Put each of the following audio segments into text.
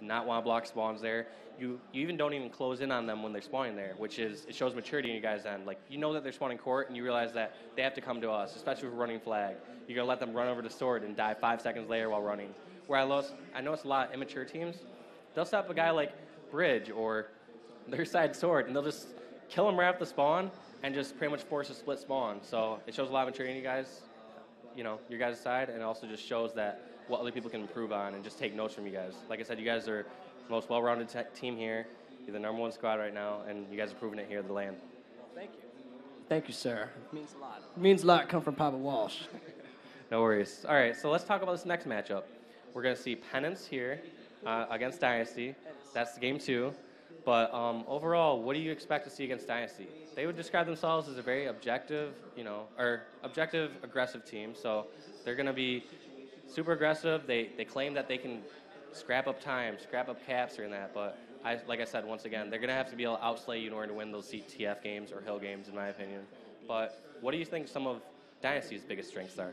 not want to block spawns there. You even don't even close in on them when they're spawning there, which is, it shows maturity in you guys' end. Like, you know that they're spawning court, and you realize that they have to come to us, especially with running flag. You're going to let them run over to sword and die 5 seconds later while running. Where I notice a lot of immature teams, they'll set up a guy like Bridge or their side sword, and they'll just kill him right off the spawn and just pretty much force a split spawn. So it shows a lot of maturity in you guys, your guys' side, and it also just shows that what other people can improve on and just take notes from you guys. Like I said, you guys are the most well-rounded team here. You're the #1 squad right now, and you guys are proving it here at the LAN. Thank you. Thank you, sir. It means a lot. It means a lot come from Papa Walsh. No worries. All right, so let's talk about this next matchup. We're going to see Penance here against Dynasty. That's game 2. But overall, what do you expect to see against Dynasty? They would describe themselves as a very objective, aggressive team. So they're going to be super aggressive. They claim that they can scrap up time, scrap up caps during that. But like I said, once again, they're going to have to be able to outslay you in order to win those TF games or Hill games, in my opinion. But what do you think some of Dynasty's biggest strengths are?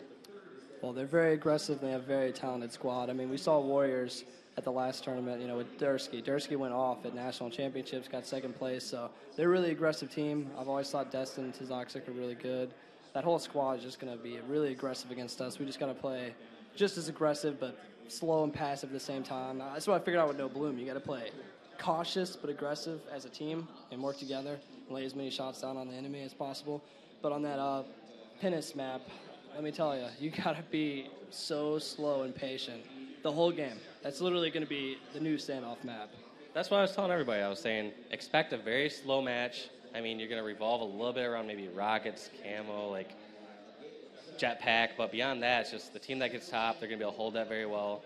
Well, they're very aggressive. They have a very talented squad. I mean, we saw Warriors at the last tournament, with Dursky. Dursky went off at national championships, got 2nd place. So they're a really aggressive team. I've always thought Destin and Toxic are really good. That whole squad is just going to be really aggressive against us. We just got to play just as aggressive, but slow and passive at the same time. That's what I figured out with No Bloom. You got to play cautious but aggressive as a team and work together and lay as many shots down on the enemy as possible. But on that Penance map, let me tell you, you got to be so slow and patient the whole game. That's literally going to be the new standoff map. That's what I was telling everybody. I was saying, expect a very slow match. I mean, you're going to revolve a little bit around maybe rockets, camo, like jetpack. But beyond that, it's just the team that gets top. They're going to be able to hold that very well.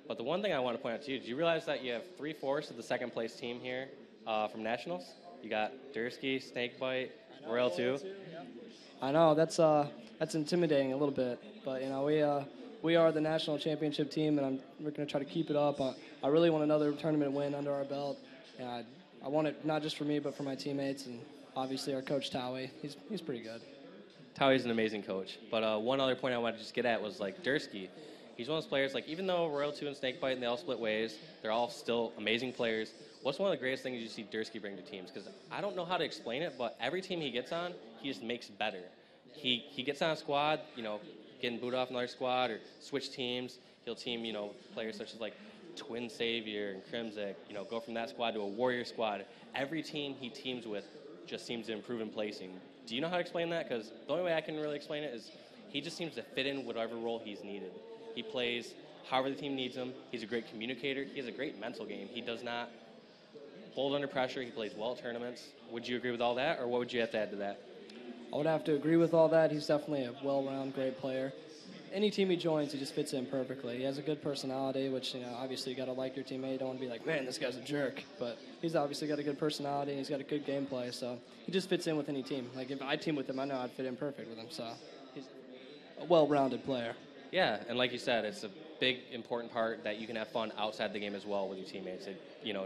But the one thing I want to point out to you, did you realize that you have 3/4 of the 2nd place team here from Nationals? You got Dursky, Snakebite, Royal 2. I know, that's intimidating a little bit. But, we are the national championship team, and we're going to try to keep it up. I really want another tournament win under our belt. And I want it not just for me, but for my teammates, and obviously our coach, Towie. He's pretty good. Towie's an amazing coach. But one other point I wanted to just get at was, Dursky. He's one of those players, even though Royal 2 and Snakebite, and they all split ways, they're all still amazing players. What's one of the greatest things you see Dursky bring to teams? Because I don't know how to explain it, but every team he gets on, he just makes better. He gets on a squad, getting booted off another squad or switch teams. He'll team, players such as Twin Savior and Crimsic, go from that squad to a Warrior squad. Every team he teams with just seems to improve in placing. Do you know how to explain that? Because the only way I can really explain it is he just seems to fit in whatever role he's needed. He plays however the team needs him. He's a great communicator. He has a great mental game. He does not fold under pressure. He plays well at tournaments. Would you agree with all that, or what would you have to add to that? I would have to agree with all that. He's definitely a well-rounded, great player. Any team he joins, he just fits in perfectly. He has a good personality, which, obviously you got to like your teammate. You don't want to be like, man, this guy's a jerk. But he's obviously got a good personality, and he's got a good gameplay. So he just fits in with any team. If I team with him, I know I'd fit in perfect with him. So he's a well-rounded player. Yeah, and like you said, it's a big, important part that you can have fun outside the game as well with your teammates. It,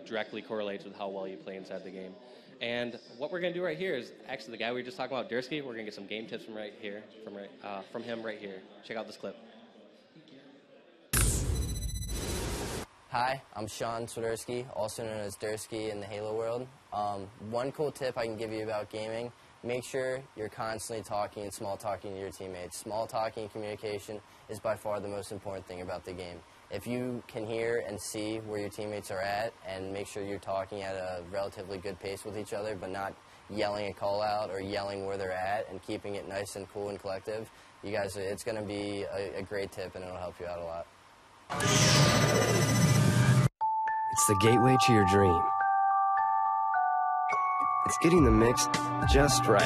directly correlates with how well you play inside the game. And what we're going to do right here is actually the guy we were just talking about, Dursky. We're going to get some game tips from him right here. Check out this clip. Hi, I'm Sean Swiderski, also known as Dursky in the Halo world. One cool tip I can give you about gaming, make sure you're constantly talking and small talking to your teammates. Small talking and communication is by far the most important thing about the game. If you can hear and see where your teammates are at and make sure you're talking at a relatively good pace with each other, but not yelling a call out or yelling where they're at and keeping it nice and cool and collective, you guys, it's going to be a great tip and it'll help you out a lot. It's the gateway to your dream. It's getting the mix just right.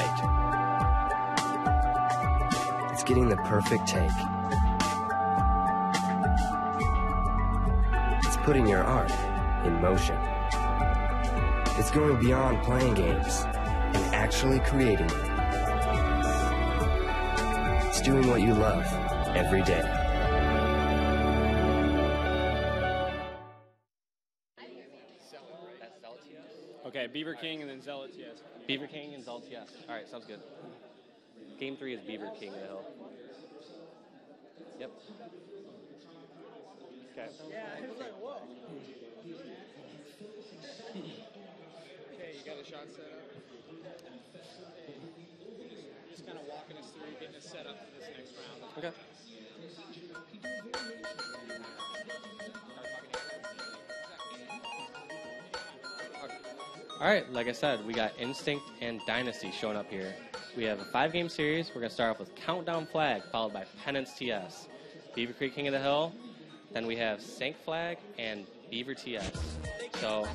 It's getting the perfect take. It's putting your art in motion. It's going beyond playing games and actually creating them. It's doing what you love every day. Okay, Beaver King and then Zealots, yes. Beaver King and Zealots, yes. All right, sounds good. Game 3 is Beaver King of the Hill. Yep. Okay. Yeah, it was like, whoa. squad setup. Just kind of walking us through getting us set up for this next round. Okay. All right, like I said, we got Instinct and Dynasty showing up here. We have a 5-game series. We're going to start off with Countdown Flag, followed by Penance TS. Beaver Creek King of the Hill. Then we have Sank Flag and Beaver TS. So,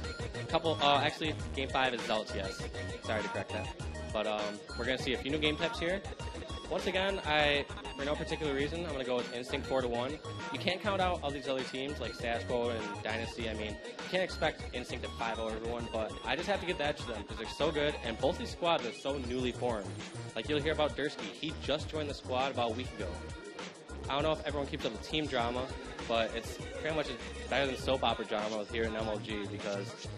actually, Game 5 is Zealot TS. Sorry to correct that. But we're going to see a few new game types here. Once again, for no particular reason, I'm going to go with Instinct 4-1. You can't count out all these other teams like Stash Quo and Dynasty. I mean, you can't expect Instinct to 5-0 everyone, but I just have to give the edge to them because they're so good, and both these squads are so newly formed. Like you'll hear about Dursky. He just joined the squad about a week ago. I don't know if everyone keeps up with team drama, but it's pretty much better than soap opera drama here in MLG because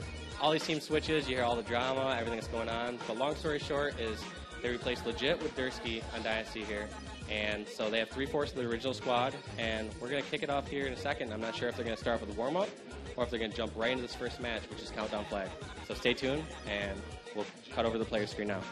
all these team switches, you hear all the drama, everything that's going on. But long story short is they replaced Legit with Dursky on Dynasty here. And so they have 3/4 of the original squad, and we're going to kick it off here in a second. I'm not sure if they're going to start with a warm-up or if they're going to jump right into this first match, which is Countdown Flag. So stay tuned, and we'll cut over the player screen now.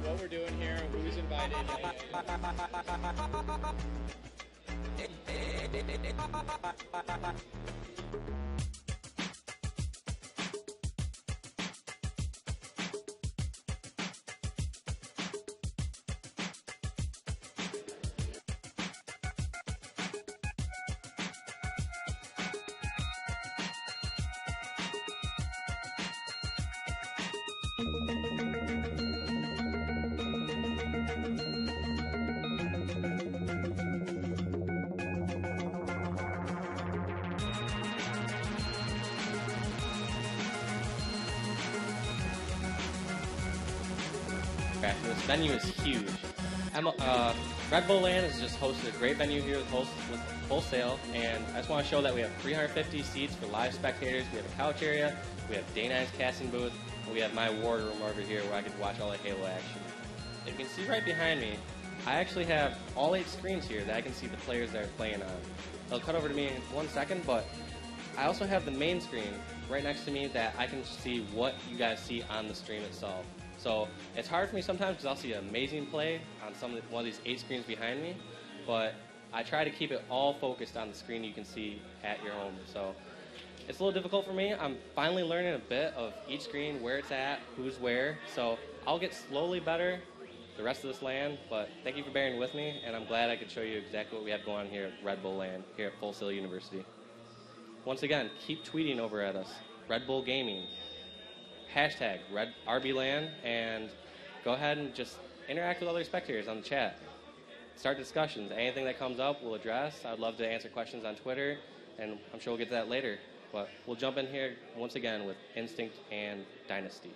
What we're doing here, who's invited. This venue is huge. Red Bull LAN has just hosted a great venue here with wholesale, and I just want to show that we have 350 seats for live spectators. We have a couch area, we have Day 9's casting booth, and we have my war room over here where I can watch all the Halo action. If you can see right behind me, I actually have all 8 screens here that I can see the players that are playing on. They'll cut over to me in 1 second, but I also have the main screen right next to me that I can see what you guys see on the stream itself. So it's hard for me sometimes because I'll see an amazing play on one of these 8 screens behind me, but I try to keep it all focused on the screen you can see at your home. So it's a little difficult for me. I'm finally learning a bit of each screen, where it's at, who's where. So I'll get slowly better the rest of this LAN, but thank you for bearing with me, and I'm glad I could show you exactly what we have going on here at Red Bull LAN here at Full Sail University. Once again, keep tweeting over at us, Red Bull Gaming. Hashtag RBLAN, and go ahead and just interact with other spectators on the chat. Start discussions. Anything that comes up, we'll address. I'd love to answer questions on Twitter, and I'm sure we'll get to that later. But we'll jump in here once again with Instinct and Dynasty.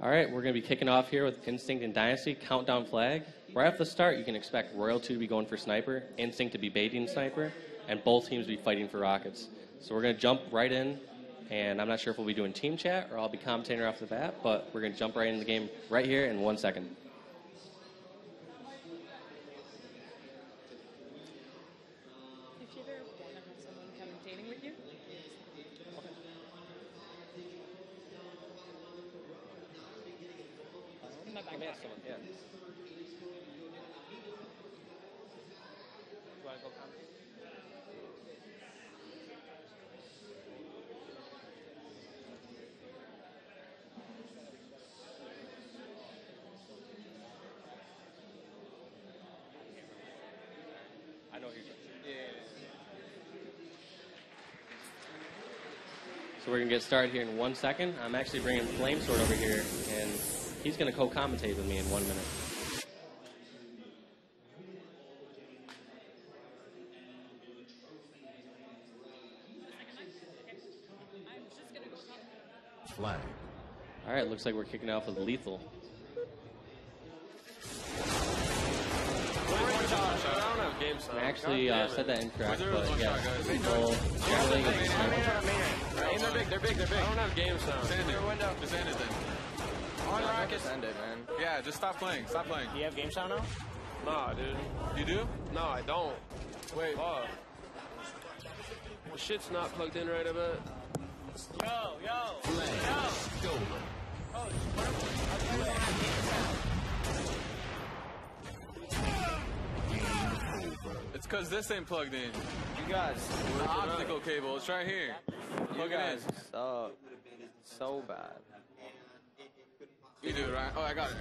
All right, we're going to be kicking off here with Instinct and Dynasty countdown flag. Right off the start, you can expect Royal 2 to be going for Sniper, Instinct to be baiting Sniper, and both teams to be fighting for Rockets. So we're going to jump right in, and I'm not sure if we'll be doing team chat or I'll be commentating off the bat, but we're going to jump right into the game right here in 1 second. If you ever want to have someone commentating with you, in my back pocket. Yeah. You want to go commentate? I know who you're talking about. Yeah. So we're going to get started here in 1 second. I'm actually bringing Flamesword over here, and he's going to co-commentate with me in 1 minute. Flag. All right, looks like we're kicking off with Lethal. I actually said that incorrect, but yeah, Lethal generally is a sniper. They're big. I don't have game sound. Just end it. Just end it then. On Rockets. Just end it, man. Yeah, just stop playing. Stop playing. Do you have game sound now? Nah, dude. You do? No, I don't. Wait. Oh. Well, shit's not plugged in right, I bet. It's because this ain't plugged in. You guys. The optical cable. It's right here. Plug it in. So bad. You do it, right? Oh, I got it.